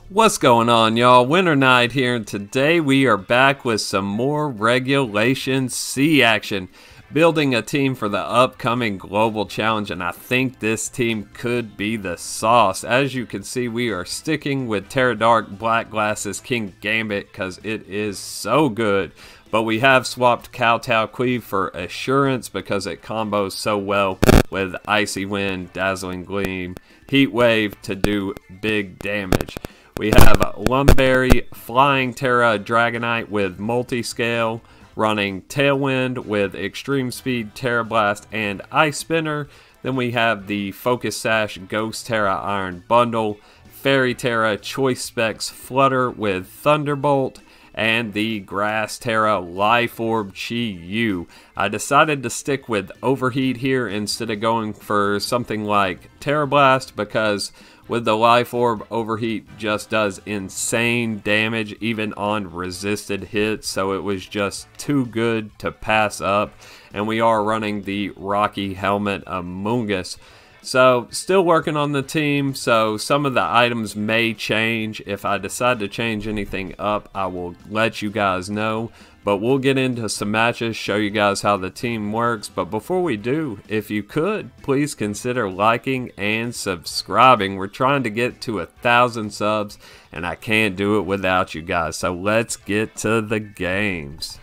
What's going on, y'all? Winter Knight here, and today we are back with some more Regulation C action, building a team for the upcoming Global Challenge, and I think this team could be the sauce. As you can see, we are sticking with Terra Dark Black Glasses Kingambit because it is so good, but we have swapped Kowtow Cleave for Assurance because it combos so well with Icy Wind, Dazzling Gleam, Heat Wave to do big damage. We have Lumberry, Flying Terra Dragonite with Multiscale, running Tailwind with Extreme Speed, Terra Blast, and Ice Spinner. Then we have the Focus Sash Ghost Terra Iron Bundle, Fairy Terra Choice Specs Flutter with Thunderbolt, and the Grass Terra Life Orb Chiyu. I decided to stick with Overheat here instead of going for something like Terra Blast because with the Life Orb, Overheat just does insane damage even on resisted hits, so it was just too good to pass up. And we are running the Rocky Helmet Amoonguss. So, still working on the team, so some of the items may change. If I decide to change anything up, I will let you guys know. But we'll get into some matches, show you guys how the team works. But before we do, if you could, please consider liking and subscribing. We're trying to get to 1,000 subs, and I can't do it without you guys. So let's get to the games.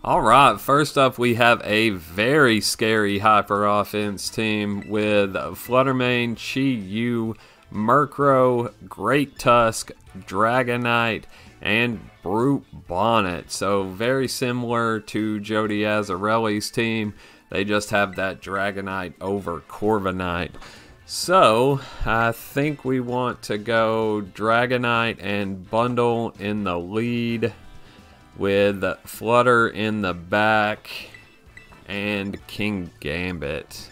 Alright, first up we have a very scary hyper offense team with Fluttermane, Chiyu, Murkrow, Great Tusk, Dragonite, and Brute Bonnet. So very similar to Jody Azzarelli's team. They just have that Dragonite over Corviknight. So I think we want to go Dragonite and Bundle in the lead, with Flutter in the back and Kingambit.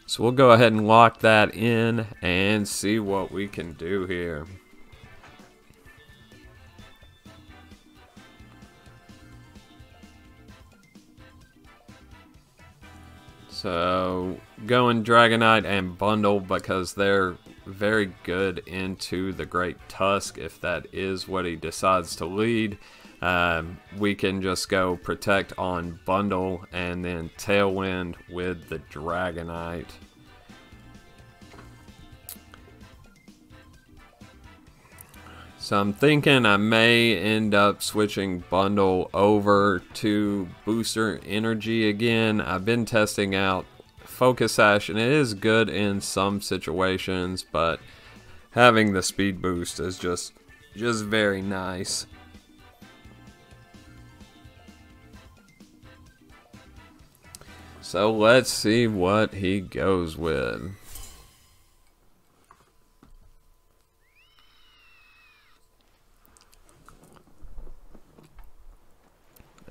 So we'll go ahead and lock that in and see what we can do here. So going Dragonite and Bundle because they're very good into the Great Tusk if that is what he decides to lead. We can just go Protect on Bundle and then Tailwind with the Dragonite. So I'm thinking I may end up switching Bundle over to Booster Energy again. I've been testing out Focus Sash and it is good in some situations, but having the speed boost is just very nice. So let's see what he goes with.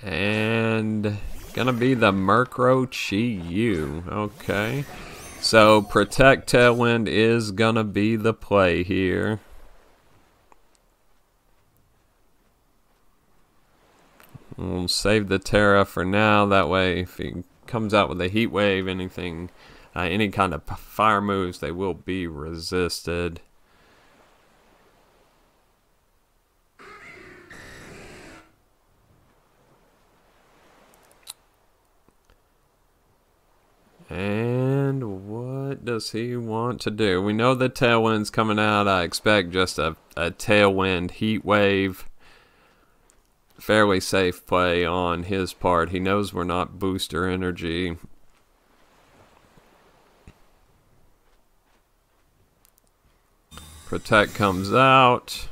And gonna be the Murkrow Chiyu. Okay. So Protect Tailwind is gonna be the play here. We'll save the Terra for now. That way if he comes out with a Heat Wave, anything, any kind of fire moves, they will be resisted. And what does he want to do? We know the Tailwind's coming out. I expect just a Tailwind Heat Wave. Fairly safe play on his part. He knows we're not Booster Energy. Protect comes out.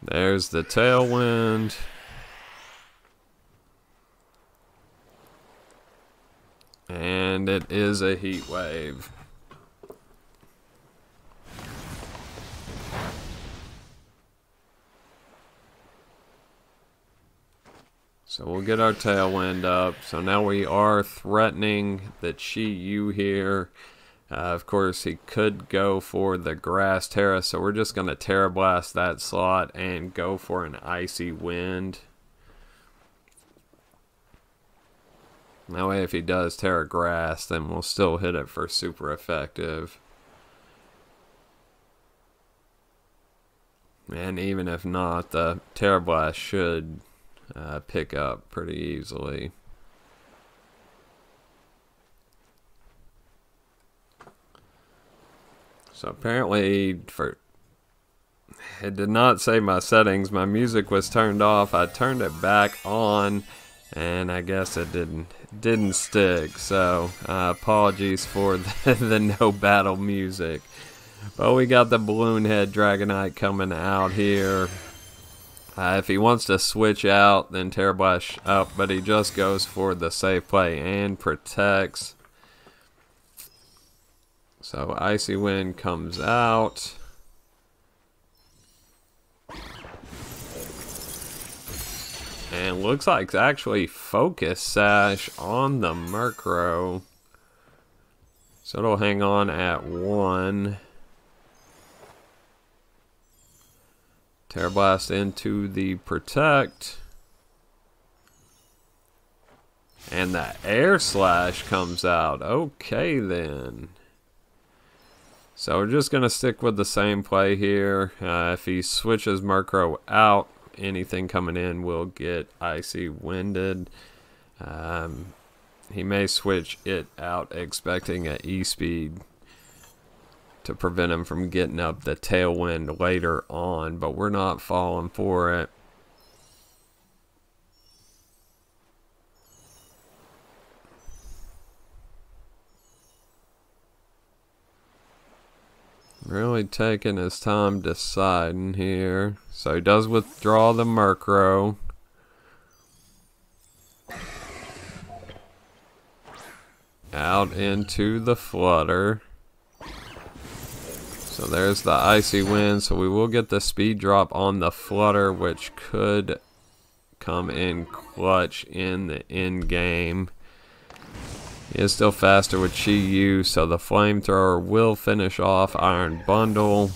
There's the Tailwind. And it is a Heat Wave. So we'll get our Tailwind up. So now we are threatening the Chiyu here. Of course, he could go for the Grass Terra, so we're just going to Terra Blast that slot and go for an Icy Wind. That way if he does Terra Grass, then we'll still hit it for super effective. And even if not, the Terra Blast should pick up pretty easily. So apparently, it did not save my settings. My music was turned off. I turned it back on, and I guess it didn't stick. So apologies for the no battle music. But we got the Balloon Head Dragonite coming out here. If he wants to switch out, then Terra Blast up, but he just goes for the safe play and protects. So Icy Wind comes out. And looks like it's actually Focus Sash on the Murkrow. So it'll hang on at 1. Terra Blast into the Protect. And the Air Slash comes out. Okay then. So we're just going to stick with the same play here. If he switches Murkrow out, anything coming in will get Icy Winded. He may switch it out expecting an E-Speed to prevent him from getting up the Tailwind later on, but we're not falling for it. Really taking his time deciding here. So he does withdraw the Murkrow. Out into the Flutter. So there's the Icy Wind. So we will get the speed drop on the Flutter, which could come in clutch in the end game. He is still faster with Chiyu, so the Flamethrower will finish off Iron Bundle.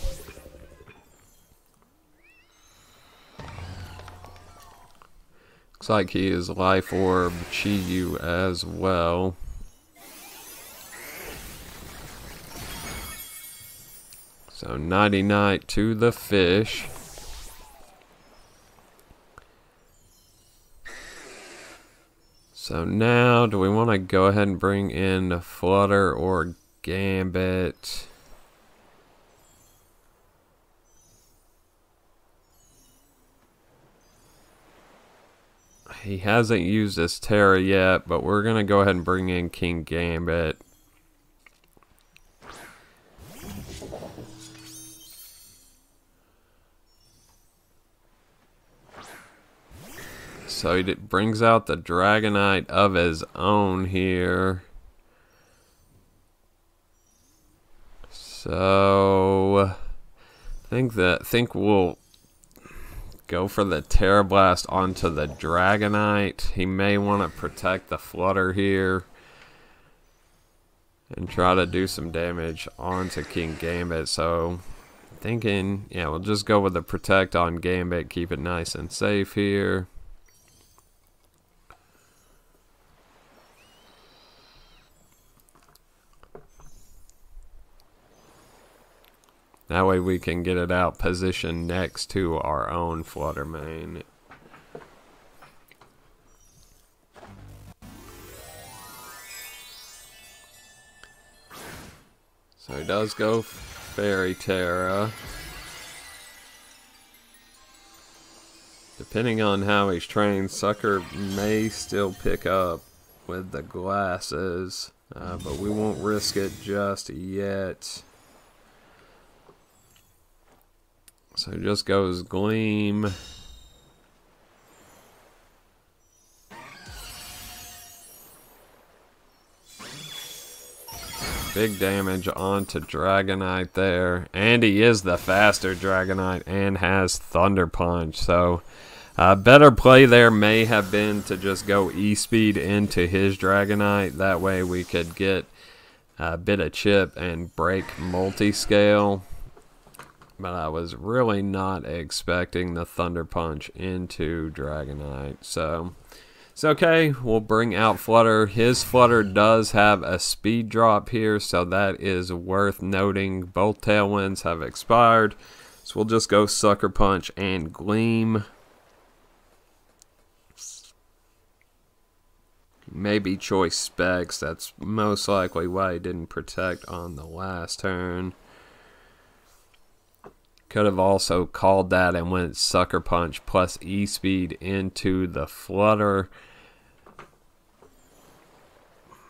Looks like he is Life Orb Chiyu as well. So Nighty Night to the fish. So now, do we want to go ahead and bring in Flutter or Gambit? He hasn't used his Terra yet, but we're going to go ahead and bring in King Gambit. So he brings out the Dragonite of his own here. So I think we'll go for the Terra Blast onto the Dragonite. He may want to protect the Flutter here and try to do some damage onto King Gambit. So thinking, yeah, we'll just go with the Protect on Gambit, keep it nice and safe here. That way we can get it out positioned next to our own Flutter Mane. So he does go Fairy Terra. Depending on how he's trained, Sucker may still pick up with the glasses, but we won't risk it just yet. So he just goes Gleam. Big damage onto Dragonite there. And he is the faster Dragonite and has Thunder Punch. So better play there may have been to just go E-Speed into his Dragonite. That way we could get a bit of chip and break multi-scale. But I was really not expecting the Thunder Punch into Dragonite. So It's okay, we'll bring out Flutter. His Flutter does have a speed drop here, so that is worth noting. Both Tailwinds have expired, so we'll just go Sucker Punch and Gleam. Maybe Choice Specs, that's most likely why he didn't protect on the last turn. Could have also called that and went Sucker Punch plus E-Speed into the Flutter.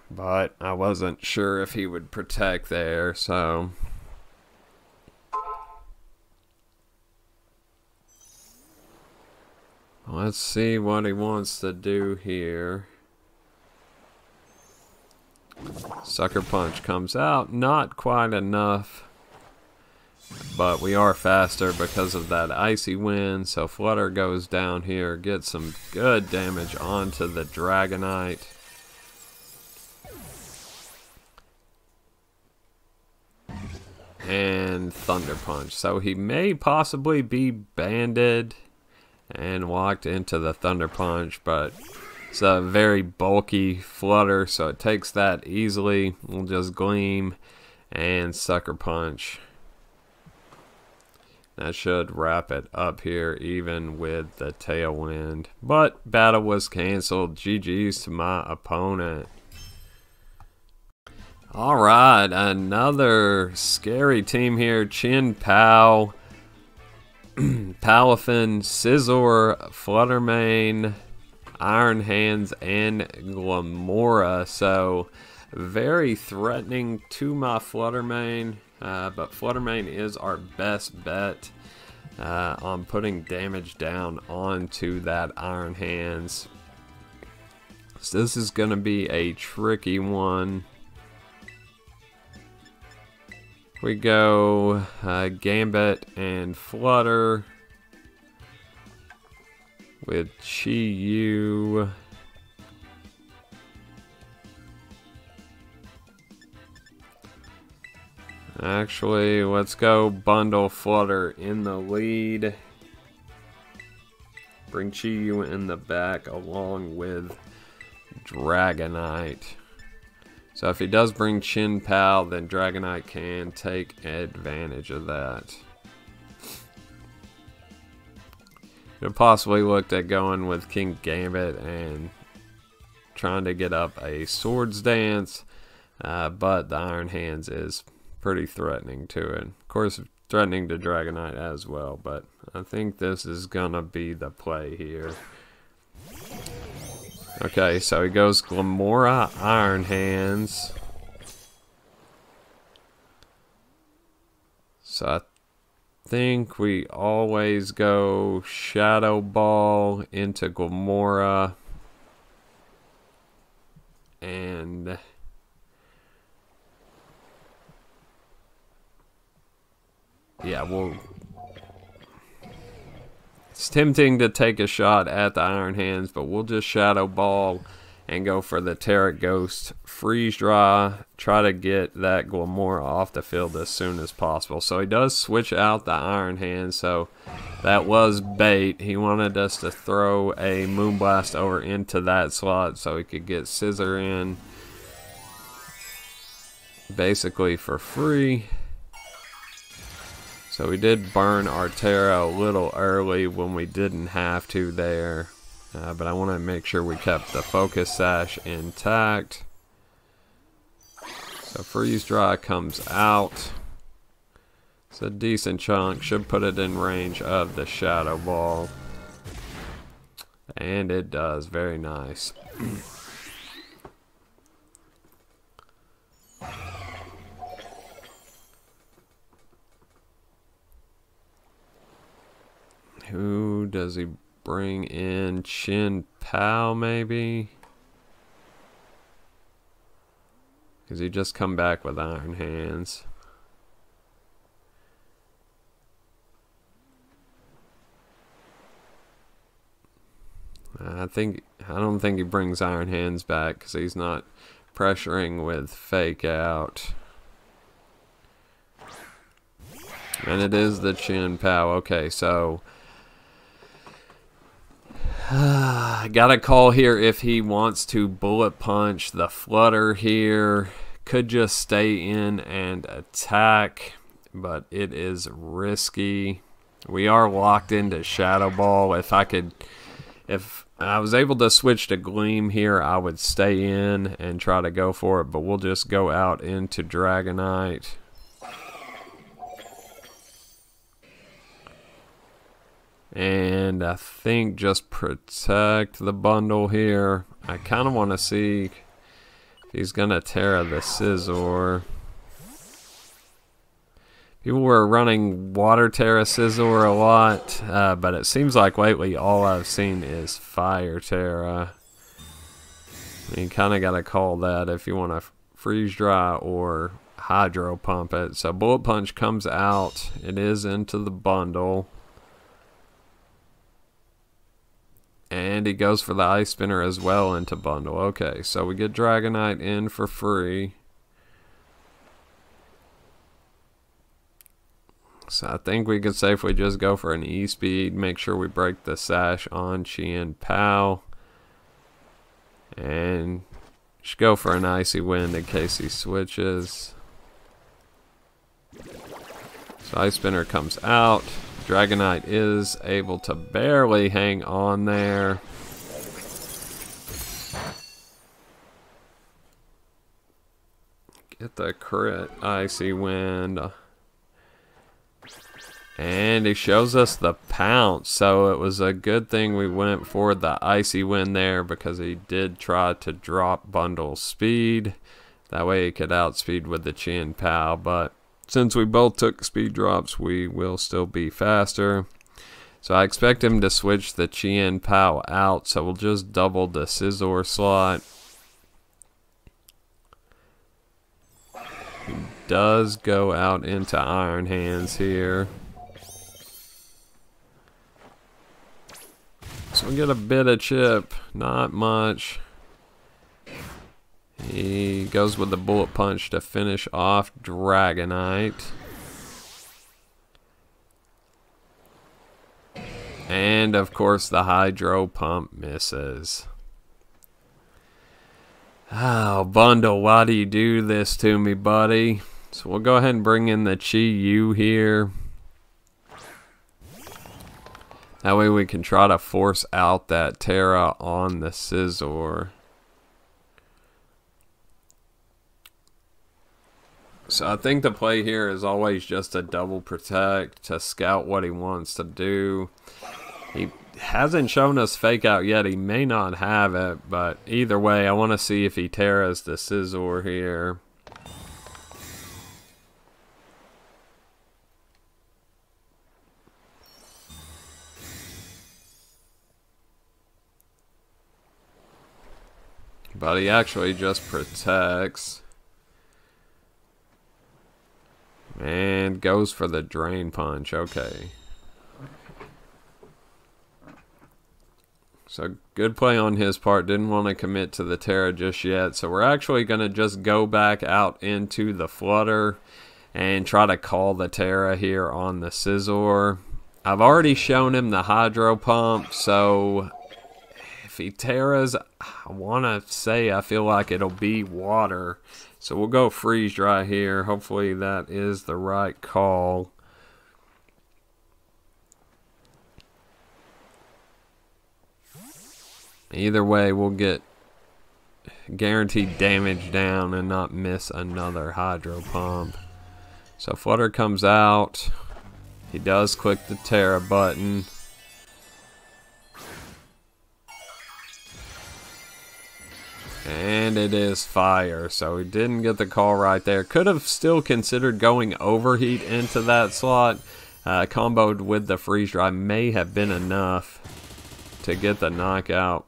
But I wasn't sure if he would protect there, so... let's see what he wants to do here. Sucker Punch comes out, not quite enough. But we are faster because of that Icy Wind, so Flutter goes down here, gets some good damage onto the Dragonite. And Thunder Punch. So he may possibly be banded and locked into the Thunder Punch, but it's a very bulky Flutter, so it takes that easily. We'll just Gleam and Sucker Punch. That should wrap it up here, even with the Tailwind. But battle was canceled. GG's to my opponent. Alright, another scary team here. Chin Pao, Palafin, Scizor, Fluttermane, Iron Hands, and Glamora. So, very threatening to my Fluttermane. But Fluttermane is our best bet on putting damage down onto that Iron Hands. So this is going to be a tricky one. We go Gambit and Flutter with Chiyu. Actually, let's go bundle Flutter in the lead. Bring Chiyu in the back along with Dragonite. So if he does bring Chin Pao, then Dragonite can take advantage of that. Could have possibly looked at going with King Gambit and trying to get up a Swords Dance, but the Iron Hands is pretty threatening to it. Of course, threatening to Dragonite as well, but I think this is gonna be the play here. Okay, so he goes Glamora, Iron Hands. So I think we always go Shadow Ball into Glamora. And yeah, it's tempting to take a shot at the Iron Hands, but we'll just Shadow Ball and go for the Terra Ghost Freeze Dry. Try to get that Glamora off the field as soon as possible. So he does switch out the Iron Hands, so that was bait. He wanted us to throw a Moonblast over into that slot so he could get Scissor in basically for free. So we did burn our Terra a little early when we didn't have to there. But I want to make sure we kept the Focus Sash intact. So Freeze Dry comes out. It's a decent chunk. Should put it in range of the Shadow Ball. And it does. Very nice. Who does he bring in? Chin Pao, maybe? Because he just come back with Iron Hands. I don't think he brings Iron Hands back because he's not pressuring with Fake Out. And it is the Chin Pao. Okay, so I got a call here if he wants to bullet punch. The flutter here could just stay in and attack, but it is risky. We are locked into Shadow Ball. If I was able to switch to Gleam here, I would stay in and try to go for it, but we'll just go out into Dragonite. And I think just protect the bundle here. I kind of want to see if he's going to Terra the Scizor. People were running Water Terra Scizor a lot, but it seems like lately all I've seen is Fire Terra. You kind of got to call that if you want to Freeze Dry or Hydro Pump it. So Bullet Punch comes out. It is into the bundle. And he goes for the Ice Spinner as well into bundle. Okay, so we get Dragonite in for free. So I think we could safely just go for an E-Speed. Make sure we break the sash on Chien-Pao. And just go for an Icy Wind in case he switches. So Ice Spinner comes out. Dragonite is able to barely hang on there. Get the crit Icy Wind. And he shows us the Pounce. So it was a good thing we went for the Icy Wind there because he did try to drop bundle speed. That way he could outspeed with the Chien-Pao, but since we both took speed drops, we will still be faster. So I expect him to switch the Chien-Pao out, so we'll just double the Scizor slot. He does go out into Iron Hands here. So we get a bit of chip, not much. He goes with the Bullet Punch to finish off Dragonite. And of course the Hydro Pump misses. Oh, bundle, why do you do this to me, buddy? So we'll go ahead and bring in the Chiyu here. That way we can try to force out that Terra on the Scizor. So I think the play here is always just a double protect to scout what he wants to do. He hasn't shown us Fake Out yet. He may not have it, but either way, I want to see if he Terras the Scizor here. But he actually just protects. And goes for the Drain Punch. Okay. So good play on his part. Didn't want to commit to the Terra just yet. So we're actually going to just go back out into the Flutter and try to call the Terra here on the Scizor. I've already shown him the Hydro Pump. So if he Terras, I want to say I feel like it'll be water. So we'll go Freeze Dry here. Hopefully that is the right call. Either way, we'll get guaranteed damage down and not miss another Hydro Pump. So Flutter comes out. He does click the Terra button. And it is fire, so he didn't get the call right there. Could have still considered going Overheat into that slot. Comboed with the Freeze Dry may have been enough to get the knockout.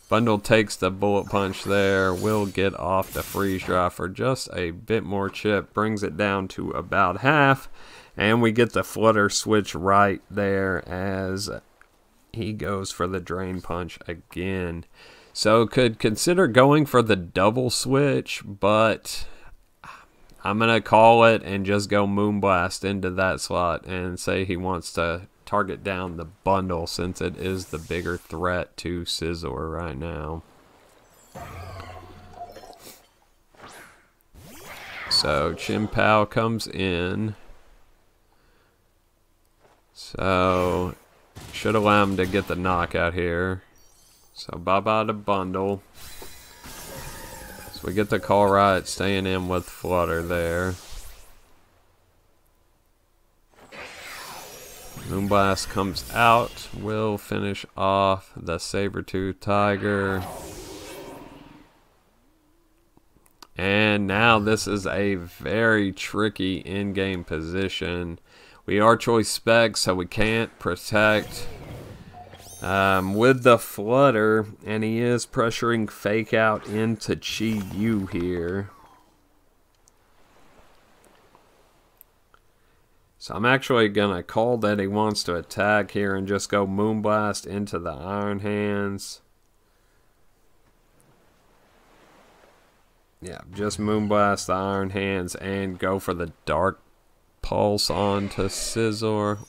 Bundle takes the Bullet Punch there. Will get off the Freeze Dry for just a bit more chip. Brings it down to about half. And we get the Flutter switch right there as he goes for the Drain Punch again. So could consider going for the double switch, but I'm going to call it and just go Moonblast into that slot and say he wants to target down the bundle since it is the bigger threat to Scizor right now. So Chien-Pao comes in. So should allow him to get the knockout here. So bye-bye to bundle. So we get the call right, staying in with Flutter there. Moonblast comes out. Will finish off the Saber-Tooth Tiger. And now this is a very tricky in-game position. We are choice spec, so we can't protect with the Flutter, and he is pressuring Fake Out into Chiyu here. So I'm actually going to call that he wants to attack here and just go Moonblast into the Iron Hands. Yeah, just Moonblast the Iron Hands and go for the Dark Pulse onto Scizor.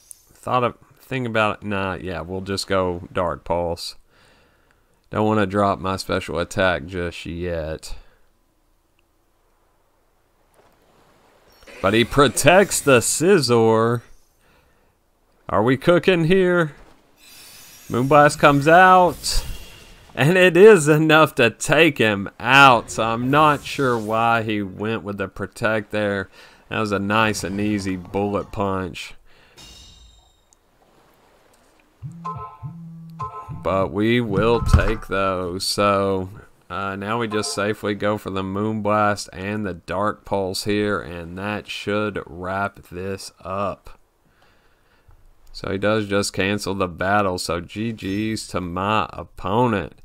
Think about it. Nah, yeah, we'll just go Dark Pulse. Don't want to drop my special attack just yet. But he protects the Scizor. Are we cooking here? Moonblast comes out. And it is enough to take him out. So I'm not sure why he went with the protect there. That was a nice and easy bullet punch. But we will take those. So now we just safely go for the Moonblast and the Dark Pulse here. And that should wrap this up. So he does just cancel the battle. So GG's to my opponent.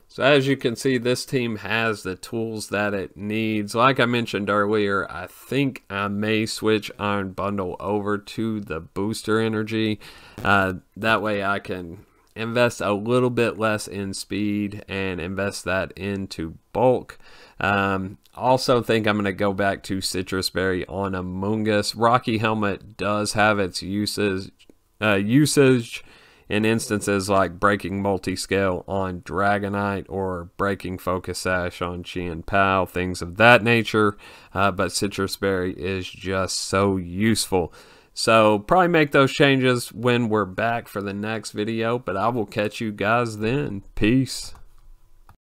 So as you can see, this team has the tools that it needs. Like I mentioned earlier, I think I may switch Iron Bundle over to the Booster Energy. That way I can invest a little bit less in speed and invest that into bulk. Also think I'm going to go back to Citrus Berry on Amoonguss. Rocky Helmet does have its usage in instances like breaking multi-scale on Dragonite or breaking Focus Sash on Chien-Pao, things of that nature. But Citrus Berry is just so useful. So probably make those changes when we're back for the next video, but I will catch you guys then. Peace.